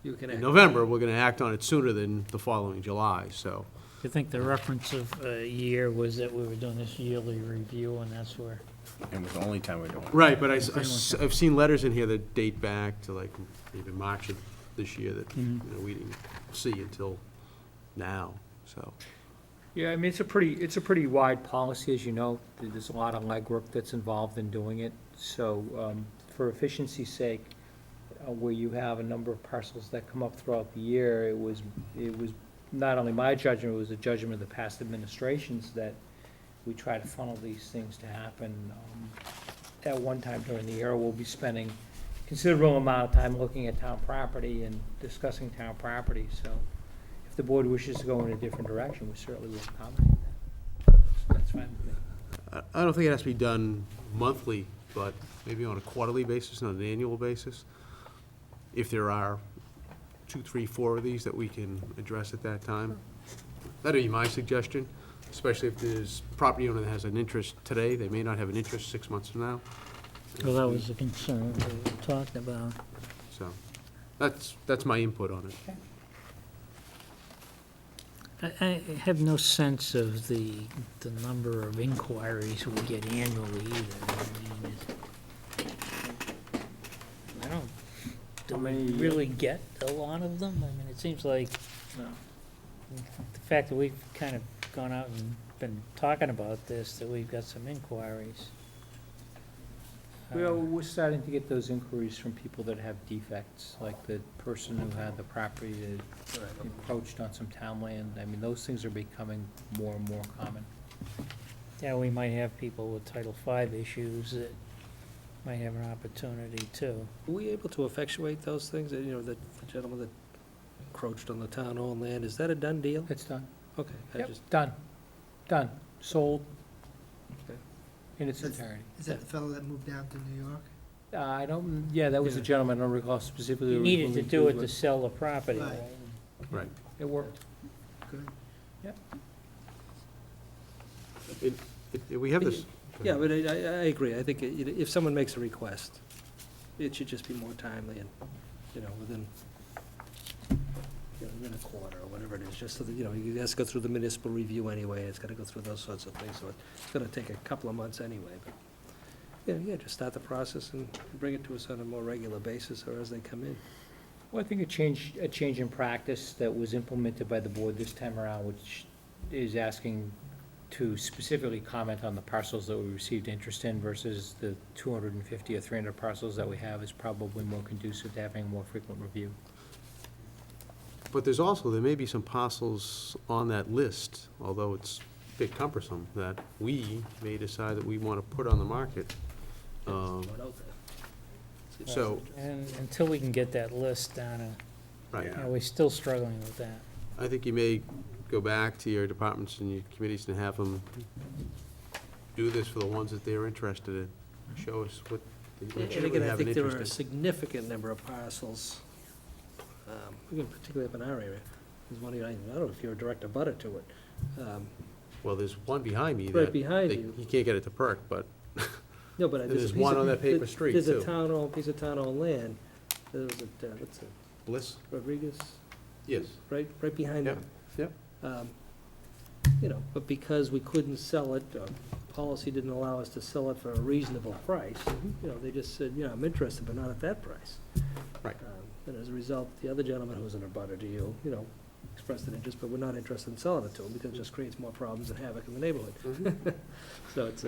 in November, we're gonna act on it sooner than the following July, so. I think the reference of a year was that we were doing this yearly review, and that's where, And it was the only time we're doing it. Right, but I've seen letters in here that date back to like even March of this year that, you know, we didn't see until now, so. Yeah, I mean, it's a pretty wide policy, as you know. There's a lot of legwork that's involved in doing it. So, for efficiency's sake, where you have a number of parcels that come up throughout the year, it was not only my judgment, it was a judgment of the past administrations that we try to funnel these things to happen at one time during the year. We'll be spending considerable amount of time looking at town property and discussing town property, so if the board wishes to go in a different direction, we certainly will accommodate that. So that's fine with me. I don't think it has to be done monthly, but maybe on a quarterly basis, not an annual basis. If there are 2, 3, 4 of these that we can address at that time. That'd be my suggestion, especially if there's property owner that has an interest today, they may not have an interest 6 months from now. well, that was the concern we were talking about. So, that's my input on it. I have no sense of the number of inquiries we get annually either. I mean, I don't, do we really get a lot of them? I mean, it seems like the fact that we've kind of gone out and been talking about this, that we've got some inquiries. Well, we're starting to get those inquiries from people that have defects, like the person who had the property that encroached on some town land. I mean, those things are becoming more and more common. Yeah, we might have people with Title V issues that might have an opportunity too. Were we able to effectuate those things, that, you know, that the gentleman that encroached on the town-owned land, is that a done deal? It's done. Okay, I Yep, just, done, sold Okay. in its That's- entirety. Is that the fellow that moved down to New York? I don't, yeah, that was the Yeah. gentleman, I don't recall specifically. You who needed to moved do it but to sell the property, Right. right? Right. It worked. Good. We have this. yeah, but I agree, I think if someone makes a request, it should just be more timely and, you know, within a quarter or whatever it is, just so that, you know, it has to go through the municipal review anyway, it's gotta go through those sorts of things, so it's gonna take a couple of months anyway, but, yeah, just start the process and bring it to us on a more regular basis or as they come in. Well, I think a change in practice that was implemented by the board this time around, which is asking to specifically comment on the parcels that we received interest in versus the 250 or 300 parcels that we have, is probably more conducive to having a more frequent review. But there may be some parcels on that list, although it's a bit cumbersome, that we may decide that we want to put on the market. Throw it out there. So, And until we can get that list down, right, we're still struggling with that. I think you may go back to your departments and your committees and have them do this for the ones that they're interested in. Show us what they And legitimately again, I have an think there are a interest significant number of parcels, again, particularly up in our area. There's one here, I don't know if you're a direct abutter to it. in. Well, there's one behind me Right that, behind you. you can't get it to perk, but No, but there's there's a piece one of- on that paper there- street, There's a too. town-owned, piece of town-owned land. There's a, what's it, Bliss? Rodriguez, Yes. right behind Yep, them. yep. You know, but because we couldn't sell it, policy didn't allow us to sell it for a reasonable price, you know, they just said, yeah, I'm interested, but not at that price. Right. And as a result, the other gentleman who was in a butter to you know, expressed an interest, but we're not interested in selling it to him because it just creates more problems and havoc in the neighborhood. So it's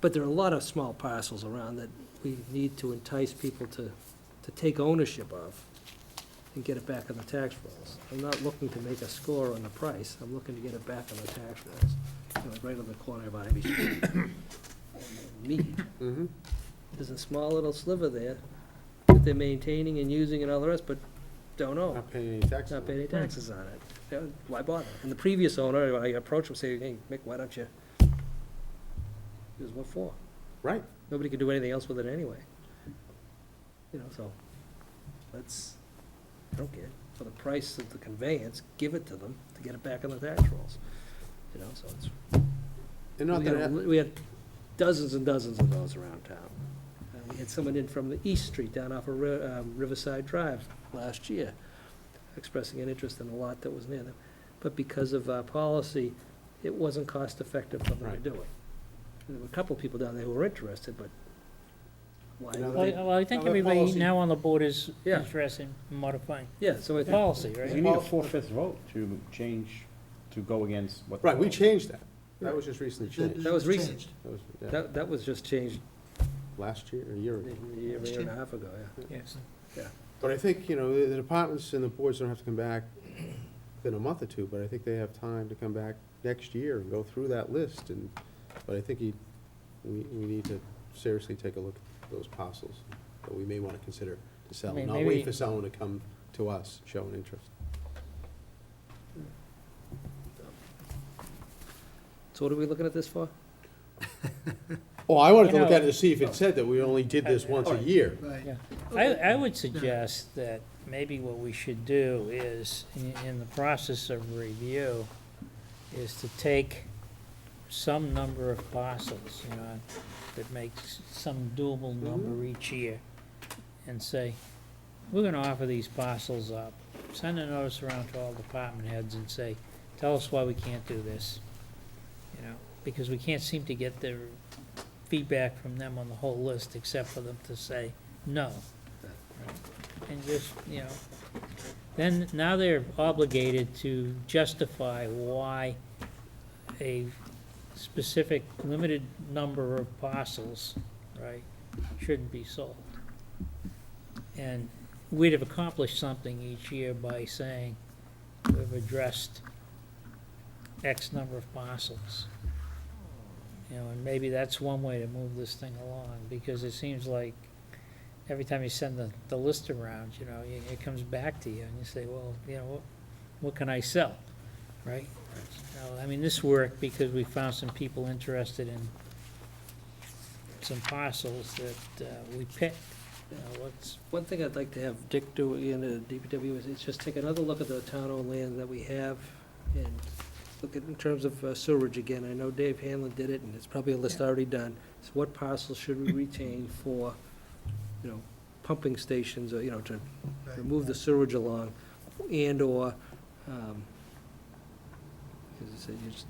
but there are a lot of small parcels around that we need to entice people to take ownership of and get it back on the tax rolls. I'm not looking to make a score on the price, I'm looking to get it back on the tax rolls. You know, like right on the corner of Ivy Street. Mead, Mm-hmm. there's a small little sliver there that they're maintaining and using and all the rest, but don't own. Not paying any taxes. Not paying any taxes on it. Yeah, why bother? And the previous owner, when I approached him, say, hey, Mick, why don't you? He goes, what for? Right. Nobody can do anything else with it anyway. You know, so, I don't care. For the price of the conveyance, give it to them to get it back on the tax rolls. You know, so it's, And not that, we had dozens and dozens of those around town. And we had someone in from the East Street down off of Riverside Drive last year, expressing an interest in a lot that was near them. But because of our policy, it wasn't cost-effective for them to Right. do it. There were a couple of people down there who were interested, but why? You know, would Well, they- well, I think Now, that everybody policy- now on the board is Yeah. interested in modifying Yeah, so I think, policy, You right? need a 4/5 vote to change, to go against what. the Right, we vote- changed that. That was just recently changed. That was recent. Changed. That was, yeah, that was just changed last year, or a year ago. a year and a half ago, yeah. Yes. But I think, you know, the departments and the boards don't have to come back in a month or two, but I think they have time to come back next year and go through that list, and, but I think we need to seriously take a look at those parcels that we may want to consider to sell, I mean, not maybe- wait for someone to come to us, show an interest. So what are we looking at this for? Oh, I wanted to You look know- at it to see if it said that we only did this once a year. Right. Yeah. I would suggest that maybe what we should do is, in the process of review, is to take some number of parcels, you know, that makes some doable number each year, and say, we're gonna offer these parcels up. Send a notice around to all department heads and say, tell us why we can't do this, you know, because we can't seem to get their feedback from them on the whole list, except for them to say no. And just, you know, then, now they're obligated to justify why a specific limited number of parcels, right, shouldn't be sold. And we'd have accomplished something each year by saying, we've addressed X number of parcels. You know, and maybe that's one way to move this thing along, because it seems like every time you send the list around, you know, it comes back to you, and you say, well, you know, what can I sell, right? You know, I mean, this worked because we found some people interested in some parcels that we picked. You know, what's, One thing I'd like to have Dick do in the DPW is just take another look at the town-owned land that we have and look at in terms of sewerage again. I know Dave Hanlon did it, and it's probably a list already done. So what parcels should we retain for, you know, pumping stations, or, you know, to Right. move the sewage along, and/or, as I said, just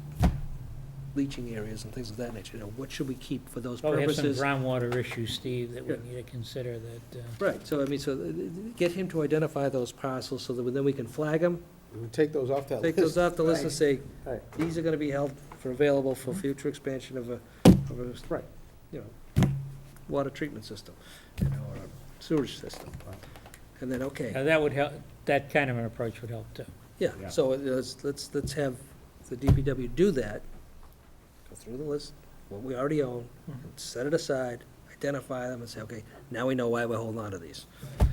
leaching areas and things of that nature. You know, what should we keep for those well, we have some purposes? groundwater issues, Steve, that we Yeah. need to consider that, Right, so I mean, get him to identify those parcels so that then we can flag them, We take those off that list. take those off the list and Right. say, Right. these are gonna be held for available for future expansion of a, Right. you know, water treatment system, you know, or a sewage system. And then, okay, that would help, that kind of an approach would help too. yeah, Yeah. so let's have the DPW do that, go through the list, what we already own, set it aside, identify them and say, okay, now we know why we're holding on to these.